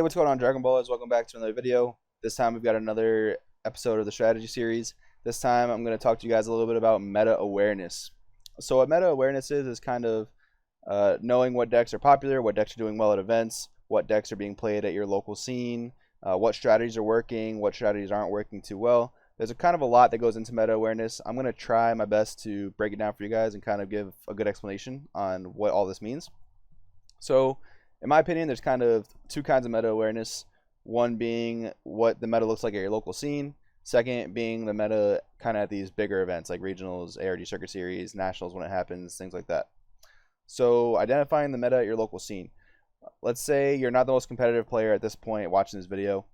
What's going on, Dragon Ballers? Welcome back to another video. This time we've got another episode of the strategy series. This time I'm going to talk to you guys a little bit about meta awareness. So what meta awareness is kind of knowing what decks are popular, what decks are doing well at events, what decks are being played at your local scene, what strategies are working, what strategies aren't working too well. There's a kind of a lot that goes into meta awareness. I'm going to try my best to break it down for you guys and kind of give a good explanation on what all this means. So in my opinion, there's kind of two kinds of meta awareness. One being what the meta looks like at your local scene. Second being the meta kind of at these bigger events like regionals, ARG Circuit Series, nationals when it happens, things like that. So identifying the meta at your local scene. Let's say you're not the most competitive player at this point watching this video.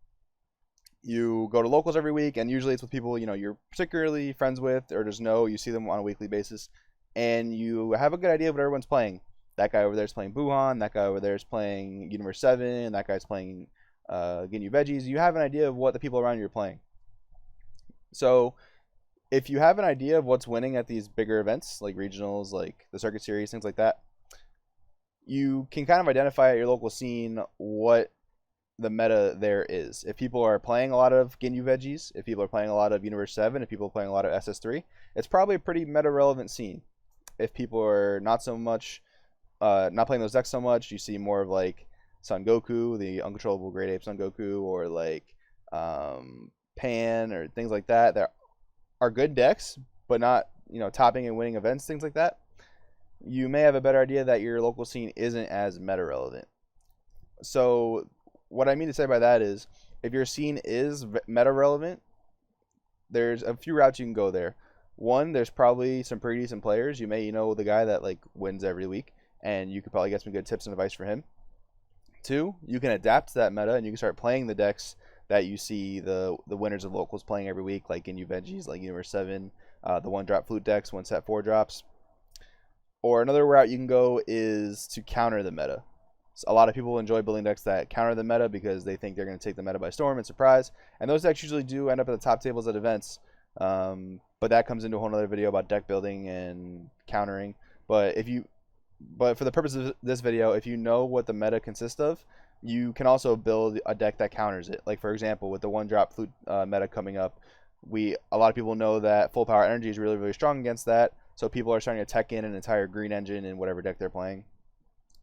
You go to locals every week, and usually it's with people you're particularly friends with or just know. You see them on a weekly basis, and you have a good idea of what everyone's playing. That guy over there is playing Buhan. That guy over there is playing Universe 7. That guy's playing Ginyu Veggies. You have an idea of what the people around you are playing. So if you have an idea of what's winning at these bigger events, like regionals, like the Circuit Series, things like that, you can kind of identify at your local scene what the meta there is. If people are playing a lot of Ginyu Veggies, if people are playing a lot of Universe 7, if people are playing a lot of SS3, it's probably a pretty meta-relevant scene. If people are not so much... not playing those decks so much, you see more of like Son Goku, the uncontrollable Great Ape Son Goku, or like Pan or things like that. There are good decks, but not topping and winning events, things like that. You may have a better idea that your local scene isn't as meta relevant. So what I mean to say by that is, if your scene is meta relevant, there's a few routes you can go there. One, there's probably some pretty decent players. You may know the guy that like wins every week, and you could probably get some good tips and advice for him. Two, you can adapt to that meta, and you can start playing the decks that you see the winners of locals playing every week, like Ginyu Veggies, like Universe 7, the one-drop flute decks, one set 4 drops. Or another route you can go is to counter the meta. So a lot of people enjoy building decks that counter the meta because they think they're going to take the meta by storm and surprise, and those decks usually do end up at the top tables at events. But that comes into a whole other video about deck building and countering. But for the purpose of this video, if you know what the meta consists of, you can also build a deck that counters it. Like for example, with the one-drop flute meta coming up, a lot of people know that full power energy is really, really strong against that. So people are starting to tech in an entire green engine in whatever deck they're playing.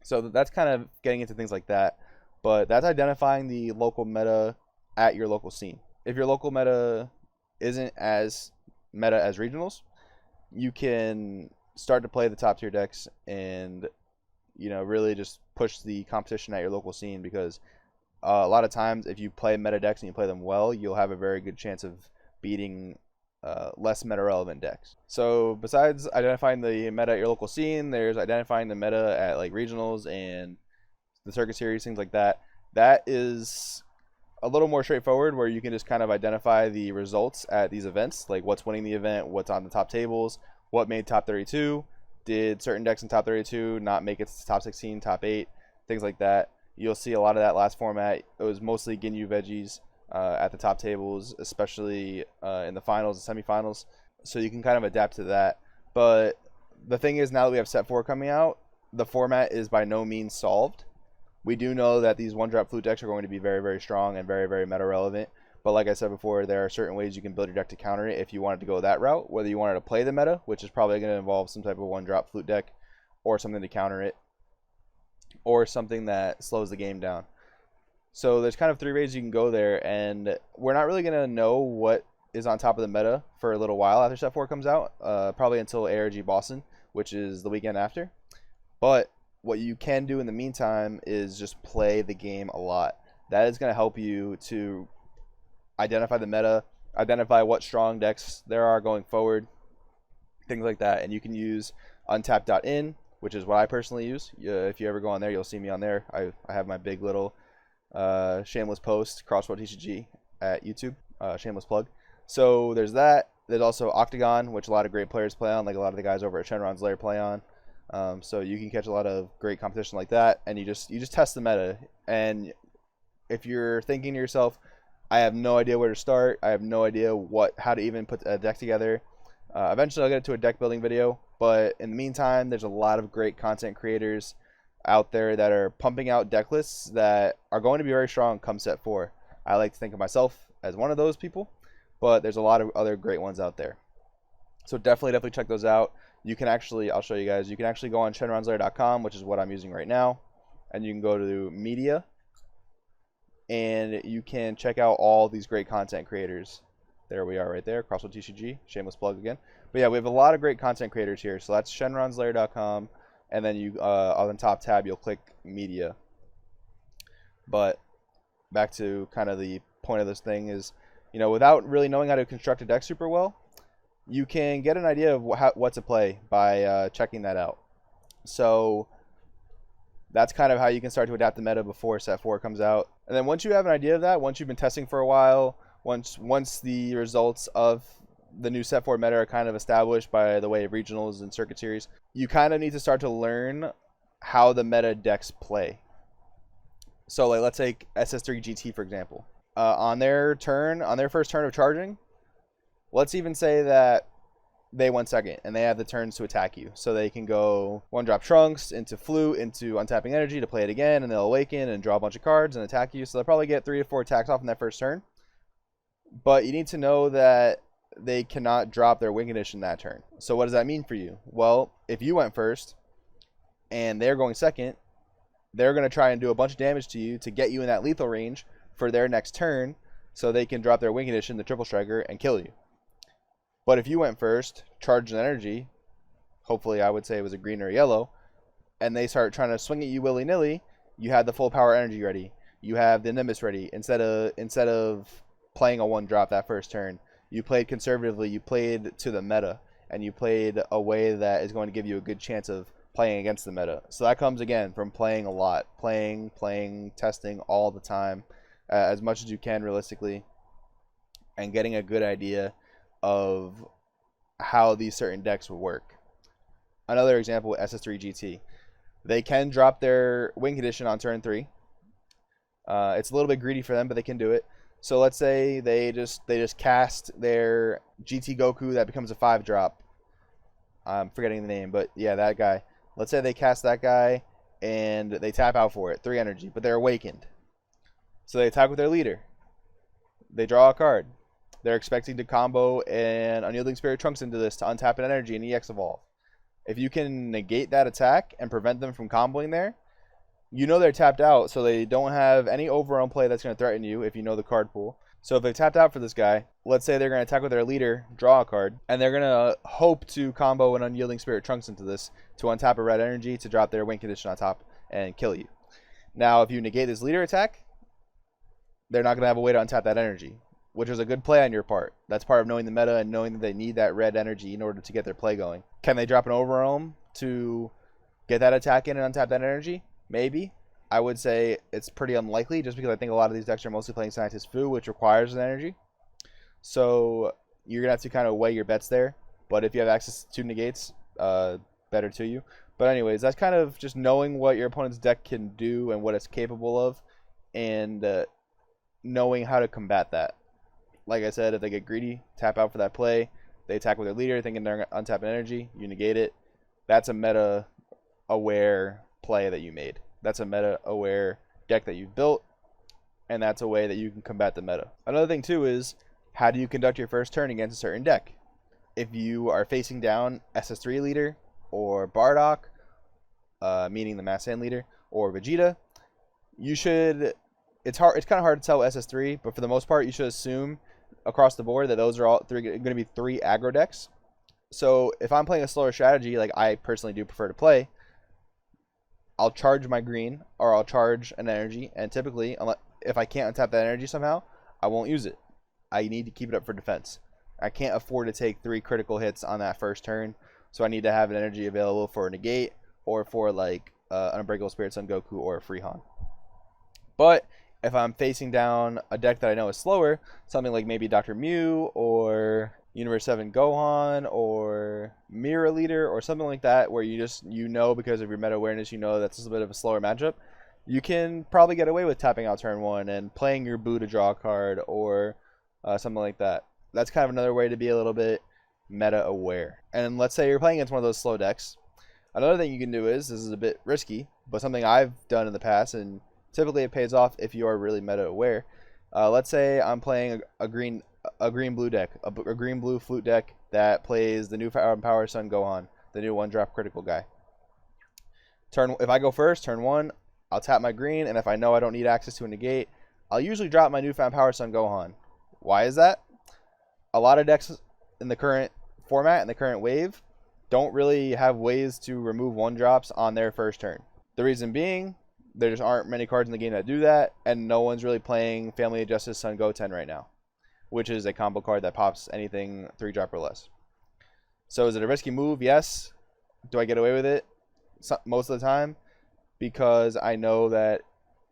So that's kind of getting into things like that. But that's identifying the local meta at your local scene. If your local meta isn't as meta as regionals, you can start to play the top tier decks and really just push the competition at your local scene, because a lot of times if you play meta decks and you play them well, you'll have a very good chance of beating less meta relevant decks. So besides identifying the meta at your local scene, there's identifying the meta at like regionals and the Circuit Series, things like that. That is a little more straightforward, where you can just kind of identify the results at these events, like what's winning the event, what's on the top tables, what made top 32, did certain decks in top 32 not make it to top 16, top 8, things like that. You'll see a lot of that last format. It was mostly Ginyu Veggies at the top tables, especially in the finals and semifinals. So you can kind of adapt to that. But the thing is, now that we have set 4 coming out, the format is by no means solved. We do know that these one-drop flute decks are going to be very, very strong and very, very meta-relevant. But like I said before, there are certain ways you can build your deck to counter it if you wanted to go that route, whether you wanted to play the meta, which is probably going to involve some type of one-drop flute deck, or something to counter it, or something that slows the game down. So there's kind of 3 ways you can go there, and we're not really going to know what is on top of the meta for a little while after set 4 comes out, probably until ARG Boston, which is the weekend after. But what you can do in the meantime is just play the game a lot. That is going to help you to identify the meta, identify what strong decks there are going forward, things like that. And you can use untapped.in, which is what I personally use. If you ever go on there, you'll see me on there. I have my big little shameless post, Crossroad TCG at YouTube, shameless plug. So there's that. There's also Octagon, which a lot of great players play on, like a lot of the guys over at Shenron's Lair play on. So you can catch a lot of great competition like that, and you just test the meta. And if you're thinking to yourself, I have no idea where to start, I have no idea how to even put a deck together, eventually I'll get to a deck building video. But in the meantime, there's a lot of great content creators out there that are pumping out deck lists that are going to be very strong come set 4. I like to think of myself as one of those people, but there's a lot of other great ones out there. So definitely check those out. You can actually, I'll show you guys, you can actually go on shenronslayer.com, which is what I'm using right now, and you can go to media, and you can check out all these great content creators. There we are right there, Crossroad TCG, shameless plug again. But yeah, we have a lot of great content creators here. So that's shenronslayer.com, and then you on the top tab, you'll click media. But back to kind of the point of this thing is, without really knowing how to construct a deck super well, you can get an idea of what to play by checking that out. So that's kind of how you can start to adapt the meta before set 4 comes out. And then once you have an idea of that, once you've been testing for a while, once the results of the new set 4 meta are kind of established by the way of regionals and circuit series, you kind of need to start to learn how the meta decks play. So like, let's take SS3 GT for example. On their first turn of charging, let's even say that they went second and they have the turns to attack you. So they can go 1-drop Trunks into Flute into untapping energy to play it again, and they'll awaken and draw a bunch of cards and attack you. So they'll probably get 3 to 4 attacks off in that first turn. But you need to know that they cannot drop their win condition that turn. So what does that mean for you? Well, if you went first and they're going second, they're going to try and do a bunch of damage to you to get you in that lethal range for their next turn so they can drop their win condition, the triple striker, and kill you. But if you went first, charged an energy, hopefully I would say it was a green or a yellow, and they start trying to swing at you willy-nilly, you had the full power energy ready. You have the Nimbus ready. Instead of playing a 1-drop that first turn, you played conservatively, you played to the meta, and you played a way that is going to give you a good chance of playing against the meta. So that comes again from playing a lot, playing, testing all the time, as much as you can realistically, and getting a good idea of how these certain decks will work. Another example with SS3 GT. They can drop their win condition on turn 3. It's a little bit greedy for them, but they can do it. So let's say they just cast their GT Goku that becomes a 5-drop. I'm forgetting the name, but yeah, that guy. Let's say they cast that guy and they tap out for it, 3 energy, but they're awakened. So they attack with their leader. They draw a card. They're expecting to combo an Unyielding Spirit Trunks into this to untap an energy and EX Evolve. If you can negate that attack and prevent them from comboing there, you know they're tapped out, so they don't have any overrun play that's going to threaten you if you know the card pool. So if they're tapped out for this guy, let's say they're going to attack with their leader, draw a card, and they're going to hope to combo an Unyielding Spirit Trunks into this to untap a red energy to drop their win condition on top and kill you. Now, if you negate this leader attack, they're not going to have a way to untap that energy, which is a good play on your part. That's part of knowing the meta and knowing that they need that red energy in order to get their play going. Can they drop an overwhelm to get that attack in and untap that energy? Maybe. I would say it's pretty unlikely just because I think a lot of these decks are mostly playing Scientist Fu, which requires an energy. So you're going to have to kind of weigh your bets there. But if you have access to negates, better to you. But anyways, that's kind of just knowing what your opponent's deck can do and what it's capable of, and knowing how to combat that. Like I said, if they get greedy, tap out for that play, they attack with their leader thinking they're untapping energy, you negate it. That's a meta-aware play that you made. That's a meta-aware deck that you've built, and that's a way that you can combat the meta. Another thing, too, is how do you conduct your first turn against a certain deck? If you are facing down SS3 leader, or Bardock, meaning the Mass Hand leader, or Vegeta, you should... It's kind of hard to tell SS3, but for the most part, you should assume across the board that those are all going to be 3 aggro decks. So if I'm playing a slower strategy, like I personally do prefer to play, I'll charge my green, or I'll charge an energy, and typically, if I can't untap that energy somehow, I won't use it. I need to keep it up for defense. I can't afford to take 3 critical hits on that first turn, so I need to have an energy available for a negate, or for like an Unbreakable Spirit Son Goku, or a Freehan. But if I'm facing down a deck that I know is slower, something like maybe Dr. Mew, or Universe 7 Gohan, or Mirror Leader, or something like that, where you know because of your meta awareness, you know that's a bit of a slower matchup, you can probably get away with tapping out turn 1 and playing your Boo to draw a card, or something like that. That's kind of another way to be a little bit meta aware. And let's say you're playing against one of those slow decks. Another thing you can do is, this is a bit risky, but something I've done in the past, and typically it pays off if you are really meta aware. Let's say I'm playing a green blue deck, a green blue flute deck that plays the new Power Sun Gohan, the new 1-drop critical guy. If I go first, turn 1, I'll tap my green, and if I know I don't need access to a negate, I'll usually drop my newfound Power Sun Gohan. Why is that? A lot of decks in the current format, in the current wave, don't really have ways to remove 1-drops on their first turn. The reason being, there just aren't many cards in the game that do that, and no one's really playing Family of Justice Sun Goten right now, which is a combo card that pops anything 3-drop or less. So is it a risky move? Yes. Do I get away with it? Most of the time, because I know that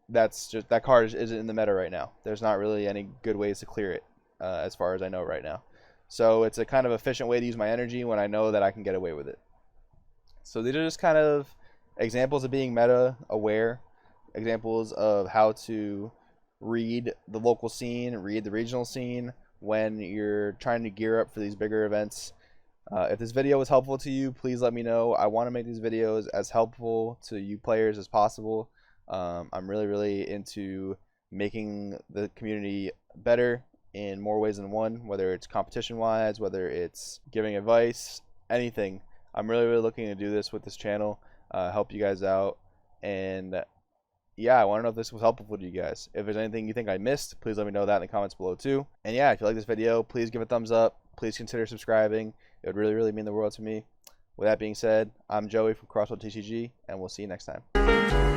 that card isn't in the meta right now. There's not really any good ways to clear it, as far as I know right now. So it's a kind of efficient way to use my energy when I know that I can get away with it. So these are just kind of examples of being meta aware, examples of how to read the local scene, read the regional scene when you're trying to gear up for these bigger events. If this video was helpful to you, please let me know. I want to make these videos as helpful to you players as possible. I'm really into making the community better in more ways than one, whether it's competition wise, whether it's giving advice, anything. I'm really looking to do this with this channel, help you guys out. And yeah, I want to know if this was helpful to you guys. If there's anything you think I missed, please let me know that in the comments below too. And yeah, if you like this video, please give it a thumbs up. Please consider subscribing. It would really mean the world to me. With that being said, I'm Joey from Crossroad TCG, and we'll see you next time.